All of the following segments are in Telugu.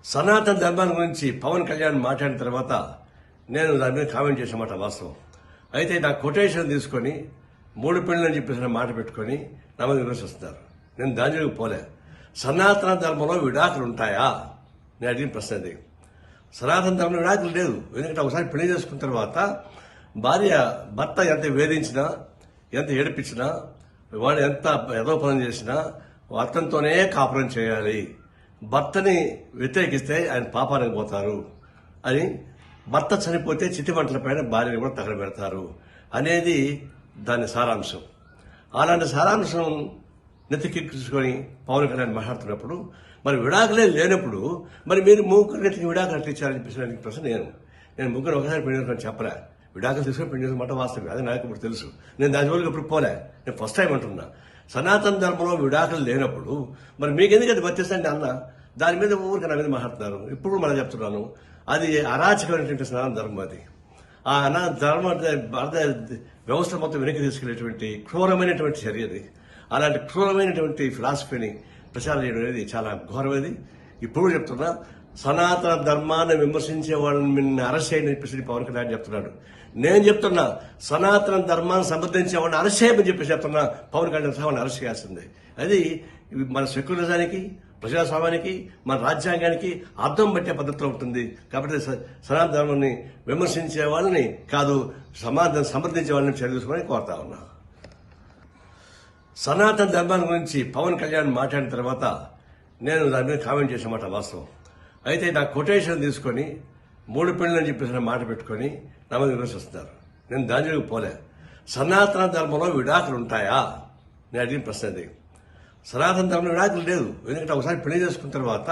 సనాతన ధర్మం గురించి పవన్ కళ్యాణ్ మాట్లాడిన తర్వాత నేను దాని మీద కామెంట్ చేసిన వాస్తవం. అయితే నా కొటేషన్ తీసుకొని 3 పెళ్లి అని చెప్పేసి మాట పెట్టుకొని నా మీద విమర్శిస్తున్నారు. నేను దానిలోకి పోలే. సనాతన ధర్మంలో విడాకులు ఉంటాయా? నేను అడిగిన ప్రశ్న అది. సనాతన ధర్మంలో విడాకులు లేదు. ఎందుకంటే ఒకసారి పెళ్లి చేసుకున్న తర్వాత భర్త ఎంత వేధించినా, ఎంత ఏడిపించినా, వాడు ఎంత యథోపనం చేసినా అతనితోనే కాపురం చేయాలి. భర్తని వ్యతిరేకిస్తే ఆయన పాపానికి పోతారు అని, భర్త చనిపోతే చితిమంటలపైన భార్యని కూడా తగలబెడతారు అనేది దాని సారాంశం. అలాంటి సారాంశం నెత్తికెక్కించుకొని పవన్ కళ్యాణ్ మాట్లాడుతున్నప్పుడు మరి విడాకులే లేనప్పుడు మరి మీరు ముగ్గురు నెత్తికి విడాకులు అట్లా ఇచ్చారని చెప్పేసి ప్రశ్న నేను ముగ్గురు ఒకసారి పెళ్లి చేసుకొని చెప్పలే. విడాకులు తీసుకొని పెళ్లి చేసుకున్న మాట వాస్తవం, అది నాకు ఇప్పుడు తెలుసు. నేను దాని వరకు ఇప్పుడు పోలే. నేను ఫస్ట్ టైం అంటున్నా. సనాతన ధర్మంలో విడాకులు లేనప్పుడు మరి మీకు ఎందుకు అది వర్తిస్తండి అన్న దాని మీద ఊరికి నా మీద మాట్లాడుతున్నారు. ఇప్పుడు మనం చెప్తున్నాను, అది అరాచకమైనటువంటి సనాతన ధర్మం. అది ఆ ధర్మ వ్యవస్థ మొత్తం వెనక్కి తీసుకెళ్లేటువంటి క్రూరమైనటువంటి చర్య అది. అలాంటి క్రూరమైనటువంటి ఫిలాసఫీని ప్రచారం చేయడం అనేది చాలా ఘోరమేది. ఇప్పుడు చెప్తున్నా, సనాతన ధర్మాన్ని విమర్శించే వాళ్ళని నిన్ను అరెస్ట్ చేయని చెప్పేసి పవన్ కళ్యాణ్ చెప్తున్నాడు. నేను చెప్తున్నా, సనాతన ధర్మాన్ని సమర్థించే వాళ్ళని అరెస్ట్ చేయమని చెప్పేసి చెప్తున్నా. పవన్ కళ్యాణ్ వాళ్ళని అరెస్ట్ చేయాల్సిందే. అది మన సెక్యులరిజానికి, ప్రజాస్వామ్యానికి, మన రాజ్యాంగానికి అర్థం పట్టే పద్ధతిలో ఉంటుంది. కాబట్టి సనాతన ధర్మాన్ని విమర్శించే వాళ్ళని కాదు, సమర్థించే వాళ్ళని చర్య తీసుకోమని కోరుతా ఉన్నా. సనాతన ధర్మాన్ని గురించి పవన్ కళ్యాణ్ మాట్లాడిన తర్వాత నేను దాని మీద కామెంట్ చేసిన మాట వాస్తవం. అయితే నా కొటేషన్ తీసుకొని 3 పెళ్లి అని చెప్పేసి మాట పెట్టుకొని నా మీద విమర్శిస్తున్నారు. నేను దానిలోకి పోలే. సనాతన ధర్మంలో విడాకులు ఉంటాయా? నేను అడిగిన ప్రశ్న అది. సనాతన ధర్మంలో విడాకులు లేదు. ఎందుకంటే ఒకసారి పెళ్లి చేసుకున్న తర్వాత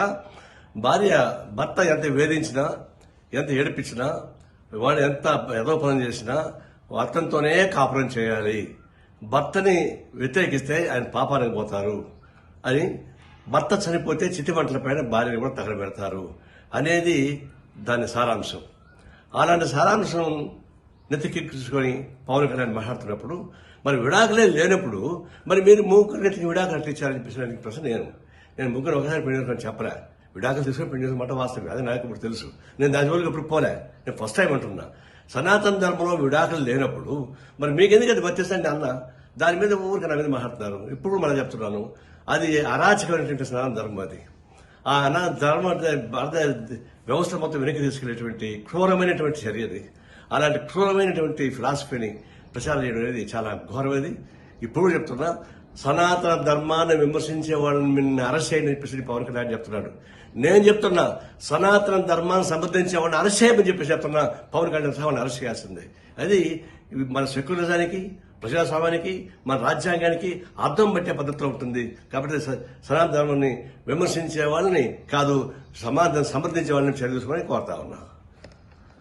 భర్త ఎంత వేధించినా, ఎంత ఏడిపించినా, వాడు ఎంత యథోపనం చేసినా అతనితోనే కాపురం చేయాలి. భర్తని వ్యతిరేకిస్తే ఆయన పాపానికి పోతారు అని, భర్త చనిపోతే చితిమంటలపైన భార్యని కూడా తగలబెడతారు అనేది దాని సారాంశం. అలాంటి సారాంశం నెత్తికెక్కించుకొని పవన్ కళ్యాణ్ మాట్లాడుతున్నప్పుడు మరి విడాకులే లేనప్పుడు మరి మీరు ముగ్గురు నెత్తికి విడాకులు అట్లా ఇచ్చారని చెప్పేసి ప్రశ్న నేను ముగ్గురు ఒకసారి పెళ్లి చేసుకొని చెప్పలే. విడాకులు తీసుకొని పెళ్లి చేసుకున్న మాట వాస్తవం, అది నాకు ఇప్పుడు తెలుసు. నేను దాని వరకు ఇప్పుడు పోలే. నేను ఫస్ట్ టైం అంటున్నా. సనాతన ధర్మంలో విడాకులు లేనప్పుడు మరి మీకు ఎందుకు అది వర్తిస్తండి అన్న దాని మీద ఊరికి నా మీద మాట్లాడుతున్నారు. ఇప్పుడు మనం చెప్తున్నాను, అది అరాచకమైనటువంటి సనాతన ధర్మం. అది ఆ ధర్మ వ్యవస్థ మొత్తం వెనక్కి తీసుకెళ్లేటువంటి క్రూరమైనటువంటి చర్య అది. అలాంటి క్రూరమైనటువంటి ఫిలాసఫీని ప్రచారం చేయడం అనేది చాలా ఘోరమేది. ఇప్పుడు చెప్తున్నా, సనాతన ధర్మాన్ని విమర్శించే వాళ్ళని నిన్ను అరెస్ట్ చేయని చెప్పేసి పవన్ కళ్యాణ్ చెప్తున్నాడు. నేను చెప్తున్నా, సనాతన ధర్మాన్ని సమర్థించే వాళ్ళని అరెస్ట్ చేయమని చెప్పేసి చెప్తున్నా. పవన్ కళ్యాణ్ వాళ్ళని అరెస్ట్ చేయాల్సిందే. అది మన సెక్యులరిజానికి, ప్రజాస్వామ్యానికి, మన రాజ్యాంగానికి అర్థం పట్టే పద్ధతిలో ఉంటుంది. కాబట్టి సనాతన ధర్మాన్ని విమర్శించే వాళ్ళని కాదు, సమర్థించే వాళ్ళని చర్య తీసుకోమని కోరుతా ఉన్నా.